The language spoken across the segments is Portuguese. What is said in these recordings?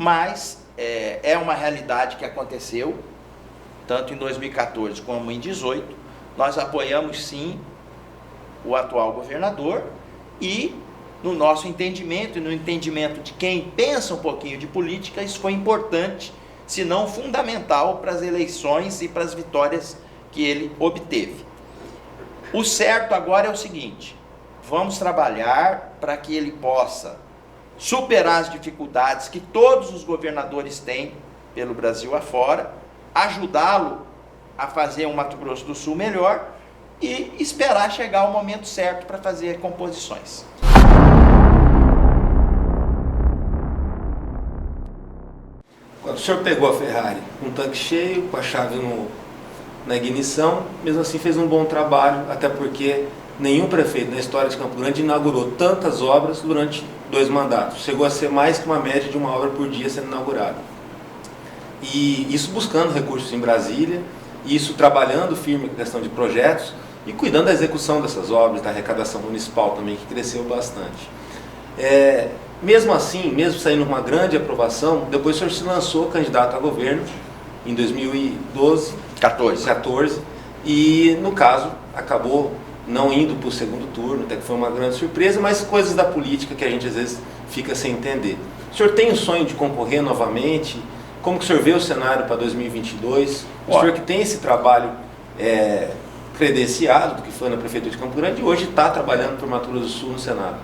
mas é uma realidade que aconteceu, tanto em 2014 como em 2018. Nós apoiamos sim o atual governador e, no nosso entendimento e no entendimento de quem pensa um pouquinho de política, isso foi importante, se não fundamental, para as eleições e para as vitórias que ele obteve. O certo agora é o seguinte: vamos trabalhar para que ele possa superar as dificuldades que todos os governadores têm pelo Brasil afora, ajudá-lo a fazer um Mato Grosso do Sul melhor e esperar chegar o momento certo para fazer composições. Quando o senhor pegou a Ferrari, um tanque cheio, com a chave na ignição, mesmo assim fez um bom trabalho, até porque nenhum prefeito na história de Campo Grande inaugurou tantas obras durante 2 mandatos. Chegou a ser mais que uma média de uma obra por dia sendo inaugurada. E isso buscando recursos em Brasília, isso trabalhando firme com a questão de projetos e cuidando da execução dessas obras, da arrecadação municipal também, que cresceu bastante. Mesmo assim, mesmo saindo com uma grande aprovação, depois o senhor se lançou candidato a governo em 2012, 14, e no caso acabou não indo para o segundo turno, até que foi uma grande surpresa, mas coisas da política que a gente às vezes fica sem entender. O senhor tem o sonho de concorrer novamente? Como que o senhor vê o cenário para 2022? O senhor que tem esse trabalho credenciado, do que foi na Prefeitura de Campo Grande, e hoje está trabalhando por Mato Grosso do Sul no Senado.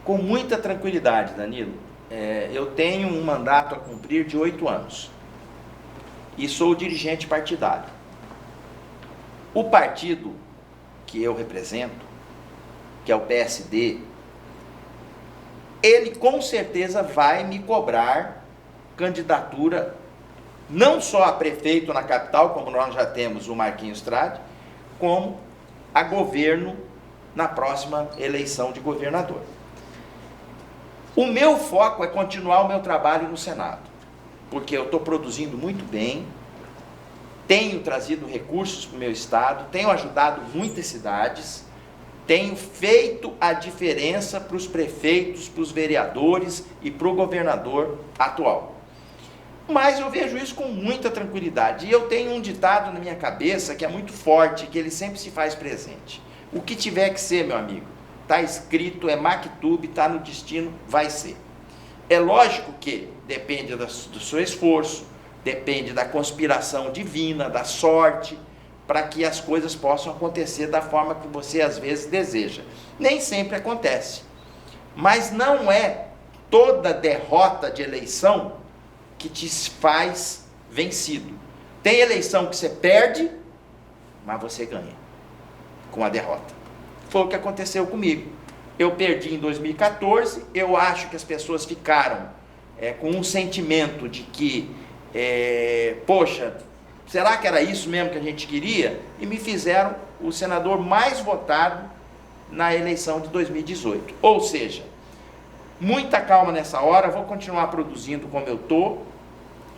Com muita tranquilidade, Danilo. Eu tenho um mandato a cumprir de 8 anos e sou dirigente partidário. O partido que eu represento, que é o PSD, ele com certeza vai me cobrar candidatura não só a prefeito na capital, como nós já temos o Marquinhos Trade, como a governo na próxima eleição de governador. O meu foco é continuar o meu trabalho no Senado, porque eu estou produzindo muito bem, tenho trazido recursos para o meu estado, tenho ajudado muitas cidades, tenho feito a diferença para os prefeitos, para os vereadores e para o governador atual. Mas eu vejo isso com muita tranquilidade. E eu tenho um ditado na minha cabeça que é muito forte, que ele sempre se faz presente. O que tiver que ser, meu amigo, está escrito, é maktub, está no destino, vai ser. É lógico que depende do seu esforço, depende da conspiração divina, da sorte, para que as coisas possam acontecer da forma que você às vezes deseja. Nem sempre acontece. Mas não é toda derrota de eleição que te faz vencido. Tem eleição que você perde, mas você ganha com a derrota. Foi o que aconteceu comigo. Eu perdi em 2014, eu acho que as pessoas ficaram com um sentimento de que, poxa, será que era isso mesmo que a gente queria? E me fizeram o senador mais votado na eleição de 2018. Ou seja, muita calma nessa hora, vou continuar produzindo como eu estou,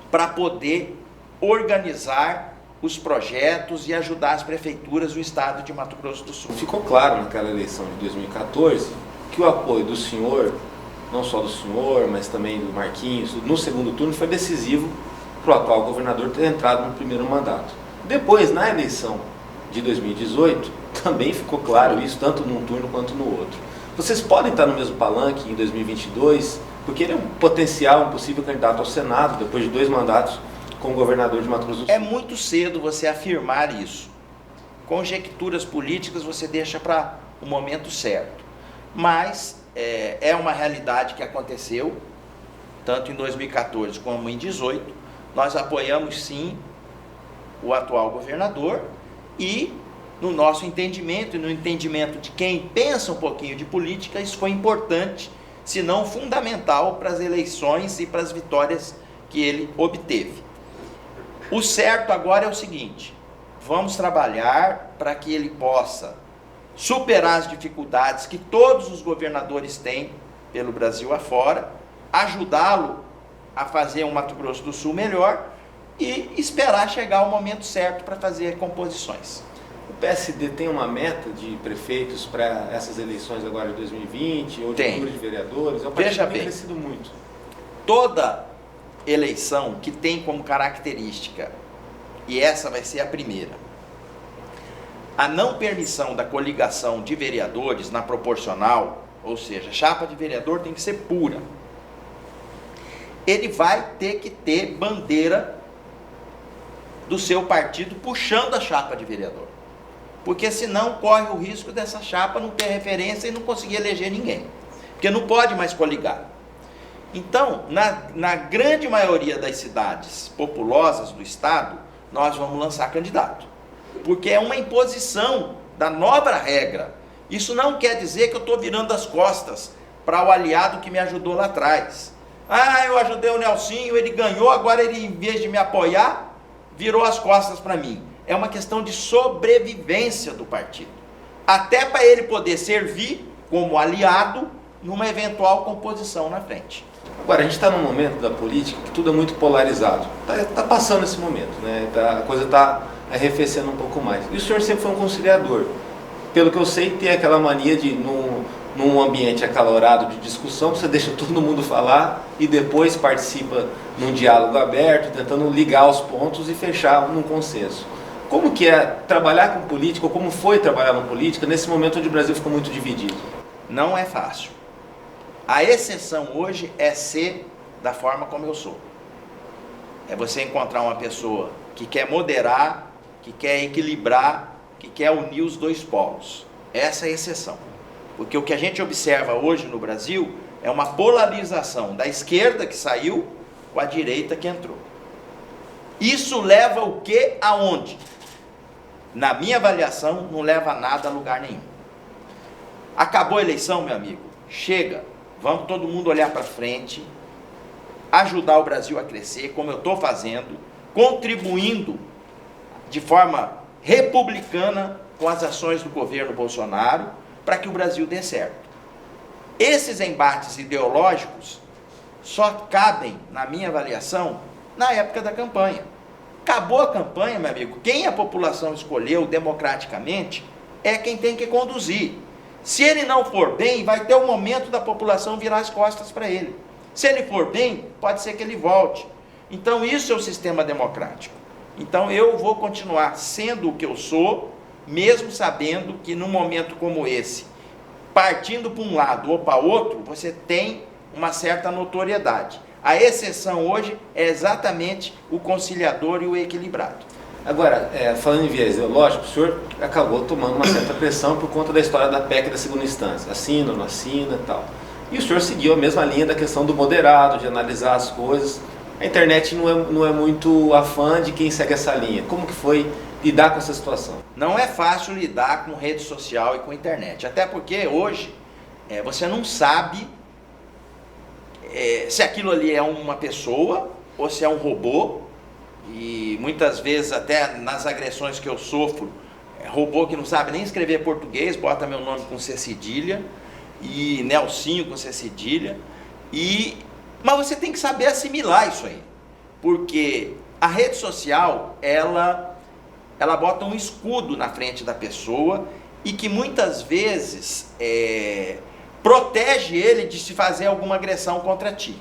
para poder organizar os projetos e ajudar as prefeituras do estado de Mato Grosso do Sul. Ficou claro naquela eleição de 2014 que o apoio do senhor, não só do senhor, mas também do Marquinhos, no segundo turno foi decisivo para o atual governador ter entrado no primeiro mandato. Depois, na eleição de 2018, também ficou claro isso, tanto num turno quanto no outro. Vocês podem estar no mesmo palanque em 2022, porque ele é um potencial, um possível candidato ao Senado, depois de 2 mandatos como governador de Mato Grosso do Sul. É muito cedo você afirmar isso. Conjecturas políticas você deixa para o momento certo. Mas é uma realidade que aconteceu, tanto em 2014 como em 2018. Nós apoiamos sim o atual governador e, no nosso entendimento e no entendimento de quem pensa um pouquinho de política, isso foi importante, se não fundamental, para as eleições e para as vitórias que ele obteve. O certo agora é o seguinte: vamos trabalhar para que ele possa superar as dificuldades que todos os governadores têm pelo Brasil afora, ajudá-lo a fazer um Mato Grosso do Sul melhor e esperar chegar o momento certo para fazer composições. O PSD tem uma meta de prefeitos para essas eleições agora de 2020 ou de número de vereadores? É um partido que tem crescido muito. Toda eleição que tem como característica, e essa vai ser a primeira, a não permissão da coligação de vereadores na proporcional, ou seja, a chapa de vereador tem que ser pura. Ele vai ter que ter bandeira do seu partido puxando a chapa de vereador. Porque senão corre o risco dessa chapa não ter referência e não conseguir eleger ninguém. Porque não pode mais coligar. Então, na grande maioria das cidades populosas do estado, nós vamos lançar candidato. Porque é uma imposição da nova regra. Isso não quer dizer que eu estou virando as costas para o aliado que me ajudou lá atrás. Ah, eu ajudei o Nelsinho, ele ganhou, agora ele, em vez de me apoiar, virou as costas para mim. É uma questão de sobrevivência do partido. Até para ele poder servir como aliado numa eventual composição na frente. Agora, a gente está num momento da política que tudo é muito polarizado. Está passando esse momento, né? A coisa está arrefecendo um pouco mais. E o senhor sempre foi um conciliador. Pelo que eu sei, tem aquela mania de, num ambiente acalorado de discussão, você deixa todo mundo falar e depois participa num diálogo aberto, tentando ligar os pontos e fechar num consenso. Como que é trabalhar com política, ou como foi trabalhar com política, nesse momento onde o Brasil ficou muito dividido? Não é fácil. A exceção hoje é ser da forma como eu sou. É você encontrar uma pessoa que quer moderar, que quer equilibrar, que quer unir os dois polos. Essa é a exceção. Porque o que a gente observa hoje no Brasil é uma polarização da esquerda que saiu com a direita que entrou. Isso leva o quê aonde? Na minha avaliação, não leva nada a lugar nenhum. Acabou a eleição, meu amigo? Chega. Vamos todo mundo olhar para frente, ajudar o Brasil a crescer, como eu estou fazendo, contribuindo de forma republicana com as ações do governo Bolsonaro, para que o Brasil dê certo. Esses embates ideológicos só cabem, na minha avaliação, na época da campanha. Acabou a campanha, meu amigo, quem a população escolheu democraticamente é quem tem que conduzir. Se ele não for bem, vai ter um momento da população virar as costas para ele. Se ele for bem, pode ser que ele volte. Então isso é o sistema democrático. Então eu vou continuar sendo o que eu sou, mesmo sabendo que num momento como esse, partindo para um lado ou para outro, você tem uma certa notoriedade. A exceção hoje é exatamente o conciliador e o equilibrado. Agora, falando em viés ideológico, o senhor acabou tomando uma certa pressão por conta da história da PEC da segunda instância, assina, não assina e tal. E o senhor seguiu a mesma linha da questão do moderado, de analisar as coisas. A internet não é muito afã de quem segue essa linha. Como que foi lidar com essa situação? Não é fácil lidar com rede social e com internet, até porque hoje você não sabe se aquilo ali é uma pessoa ou se é um robô. E muitas vezes, até nas agressões que eu sofro, robô que não sabe nem escrever português, bota meu nome com C cedilha, e Nelsinho com C cedilha, mas você tem que saber assimilar isso aí, porque a rede social, ela bota um escudo na frente da pessoa, e que muitas vezes protege ele de se fazer alguma agressão contra ti.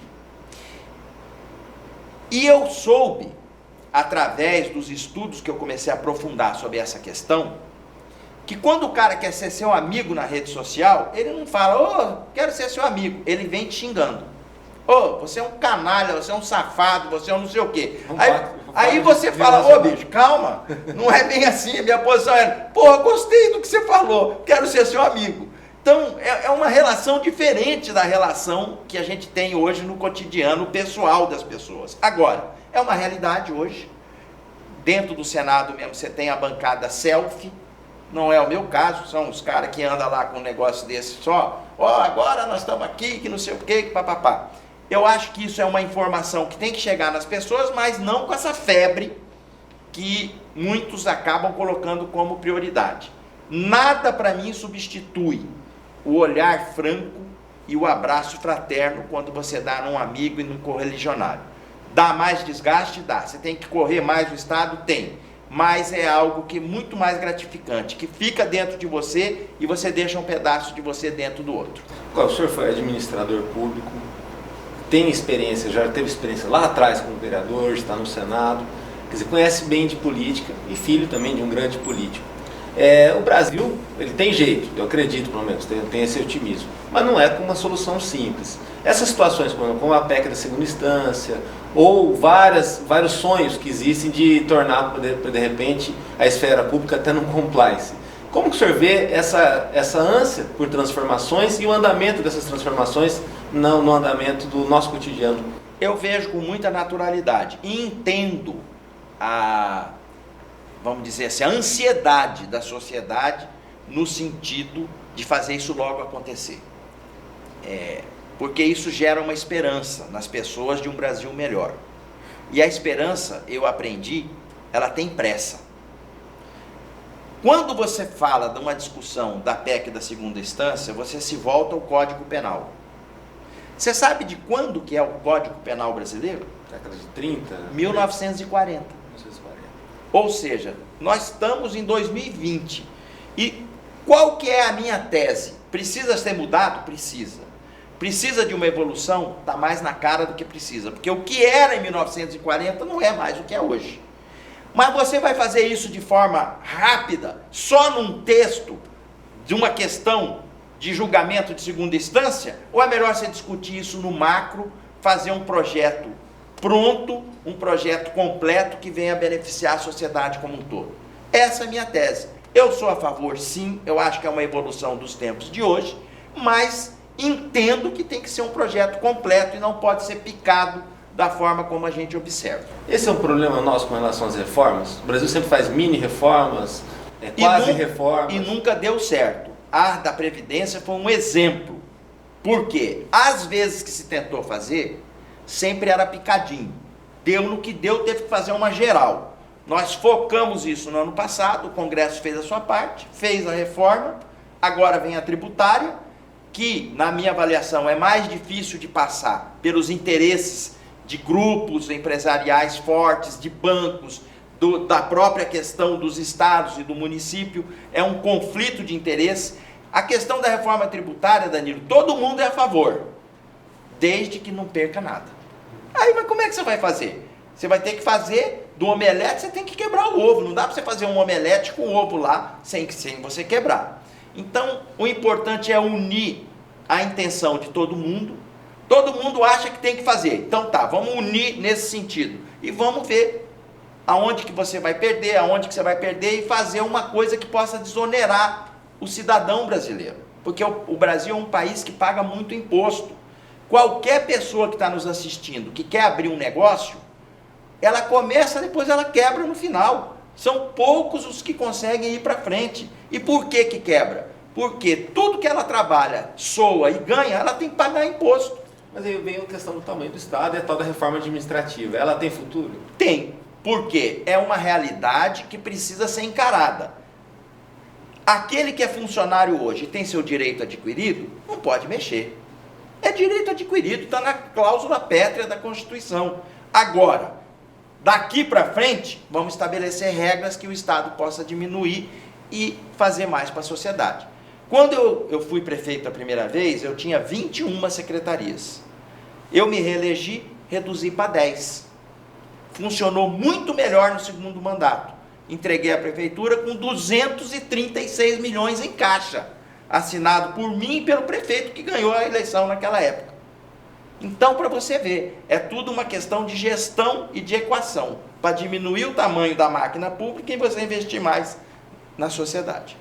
E eu soube, através dos estudos que eu comecei a aprofundar sobre essa questão, que quando o cara quer ser seu amigo na rede social, ele não fala, quero ser seu amigo, ele vem te xingando. Você é um canalha, você é um safado, você é um não sei o quê. Aí você fala, bicho, calma, não é bem assim, a minha posição é, gostei do que você falou, quero ser seu amigo. Então, é uma relação diferente da relação que a gente tem hoje no cotidiano pessoal das pessoas. Agora, é uma realidade hoje. Dentro do Senado mesmo, você tem a bancada selfie. Não é o meu caso, são os caras que andam lá com um negócio desse só. Agora nós estamos aqui, que não sei o quê, que papapá. Eu acho que isso é uma informação que tem que chegar nas pessoas, mas não com essa febre que muitos acabam colocando como prioridade. Nada para mim substitui o olhar franco e o abraço fraterno quando você dá num amigo e num correligionário. Dá mais desgaste? Dá. Você tem que correr mais no estado? Tem. Mas é algo que é muito mais gratificante, que fica dentro de você e você deixa um pedaço de você dentro do outro. O senhor foi administrador público, tem experiência, já teve experiência lá atrás como vereador, está no Senado, quer dizer, conhece bem de política e filho também de um grande político. O Brasil, ele tem jeito, eu acredito pelo menos, tem esse otimismo, mas não é com uma solução simples. Essas situações como a PEC da segunda instância, ou vários sonhos que existem de tornar, de repente, a esfera pública até no compliance. Como que o senhor vê essa ânsia por transformações e o andamento dessas transformações no andamento do nosso cotidiano? Eu vejo com muita naturalidade e entendo vamos dizer assim, a ansiedade da sociedade no sentido de fazer isso logo acontecer. Porque isso gera uma esperança nas pessoas de um Brasil melhor. E a esperança, eu aprendi, ela tem pressa. Quando você fala de uma discussão da PEC da segunda instância, você se volta ao Código Penal. Você sabe de quando que é o Código Penal brasileiro? Década de 30? 1940. Ou seja, nós estamos em 2020. E qual que é a minha tese? Precisa ser mudado? Precisa. Precisa de uma evolução? Está mais na cara do que precisa. Porque o que era em 1940 não é mais o que é hoje. Mas você vai fazer isso de forma rápida, só num texto de uma questão de julgamento de segunda instância? Ou é melhor você discutir isso no macro, fazer um projeto pronto, um projeto completo que venha beneficiar a sociedade como um todo? Essa é a minha tese. Eu sou a favor, sim, eu acho que é uma evolução dos tempos de hoje, mas entendo que tem que ser um projeto completo e não pode ser picado da forma como a gente observa. Esse é um problema nosso com relação às reformas? O Brasil sempre faz mini-reformas, quase-reformas. E nunca deu certo. A da Previdência foi um exemplo. Por quê? Às vezes que se tentou fazer, sempre era picadinho. Deu no que deu, teve que fazer uma geral. Nós focamos isso no ano passado, o Congresso fez a sua parte, fez a reforma, agora vem a tributária, que, na minha avaliação, é mais difícil de passar pelos interesses de grupos empresariais fortes, de bancos, da própria questão dos estados e do município, é um conflito de interesse. A questão da reforma tributária, Danilo, todo mundo é a favor, desde que não perca nada. Aí, mas como é que você vai fazer? Você vai ter que fazer do omelete, você tem que quebrar o ovo, não dá para você fazer um omelete com ovo lá, sem você quebrar. Então, o importante é unir a intenção de todo mundo acha que tem que fazer, então tá, vamos unir nesse sentido, e vamos ver aonde que você vai perder, aonde que você vai perder, e fazer uma coisa que possa desonerar o cidadão brasileiro, porque o Brasil é um país que paga muito imposto. Qualquer pessoa que está nos assistindo, que quer abrir um negócio, ela começa, depois ela quebra no final. São poucos os que conseguem ir para frente. E por que quebra? Porque tudo que ela trabalha, soa e ganha, ela tem que pagar imposto. Mas aí vem a questão do tamanho do Estado e a tal da reforma administrativa. Ela tem futuro? Tem, porque é uma realidade que precisa ser encarada. Aquele que é funcionário hoje e tem seu direito adquirido, não pode mexer. É direito adquirido, está na cláusula pétrea da Constituição. Agora, daqui para frente, vamos estabelecer regras que o Estado possa diminuir e fazer mais para a sociedade. Quando eu fui prefeito a primeira vez, eu tinha 21 secretarias. Eu me reelegi, reduzi para 10. Funcionou muito melhor no segundo mandato. Entreguei a prefeitura com 236 milhões em caixa, assinado por mim e pelo prefeito que ganhou a eleição naquela época. Então, para você ver, é tudo uma questão de gestão e de equação, para diminuir o tamanho da máquina pública e você investir mais na sociedade.